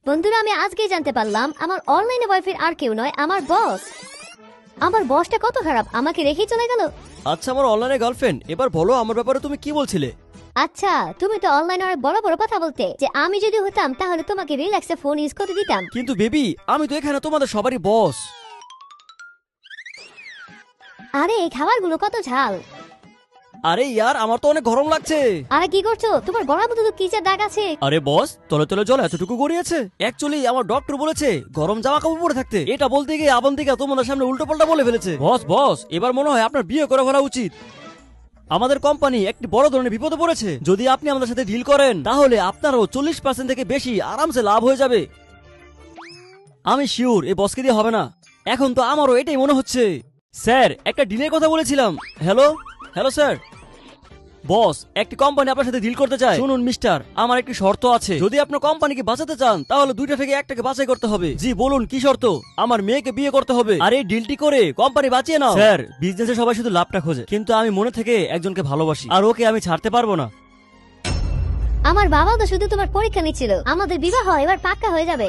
বন্ধুরা, আমি আজকেই জানতে পারলাম আমার অনলাইনে বয়ফ্রেন্ড আর কেউ নয়, আমার বস। আমার বসটা কত খারাপ, আমাকে রেখেই চলে গেল। আচ্ছা, আমার অনলাইনে গার্লফ্রেন্ড, এবার বলো আমার ব্যাপারে তুমি কি বলছিলে। আচ্ছা, তুমি তো অনলাইনে অনেক বড় বড় কথা বলতে যে আমি যদি হতাম তাহলে তোমাকে রিল্যাক্সে ফোন ইউজ করতে দিতাম। কিন্তু বেবি, আমি তো এখানে তোমাদের সবারই বস। আরে এই খাবারগুলো কত ঝাল। আরে ইয়ার, আমার তো অনেক গরম লাগছে। আরে কি করছো? তোমার গলার মধ্যে তো কি যে দাগ আছে। আরে বস, তলে তলে জল এতটুকু গড়িয়েছে। অ্যাকচুয়ালি আমার ডক্টর বলেছে গরম জামা কাপড় পরে থাকতে। এটা বলতে গিয়ে আবন থেকে তোমাদের সামনে উল্টো পাল্টা বলে ফেলেছে। বস বস, এবার মনে হয় আপনার বিয়ে করে ফেলা উচিত। আমাদের কোম্পানি একটি বড় ধরনের বিপদে পড়েছে। যদি আপনি আমাদের সাথে ডিল করেন তাহলে আপনারও 40% থেকে বেশি আরামসে লাভ হয়ে যাবে। আমি শিওর এই বসকে দিয়ে হবে না। এখন তো আমারও এটাই মনে হচ্ছে। স্যার, একটা ডিলের কথা বলেছিলাম। Hello hello sir. বস, একটি কোম্পানি আপনার সাথে ডিল করতে চায়। শুনুন মিস্টার, আমার একটি শর্ত আছে। যদি আপনার কোম্পানিকে বাঁচাতে চান তাহলে দুইটা থেকে একটাকে বাছাই করতে হবে। জি বলুন, কি শর্ত? আমার মেয়েকে বিয়ে করতে হবে। আর এই ডিলটি করে কোম্পানি বাঁচিয়ে নাও। স্যার, বিজনেসে সবাই শুধু লাভটা খোঁজে, কিন্তু আমি মনে থেকে একজনকে ভালোবাসি, আর ওকে আমি ছাড়তে পারবো না। আমার বাবা তো শুধু তোমার পরীক্ষা নিচ্ছিল, আমাদের বিবাহ এবার পাক্কা হয়ে যাবে।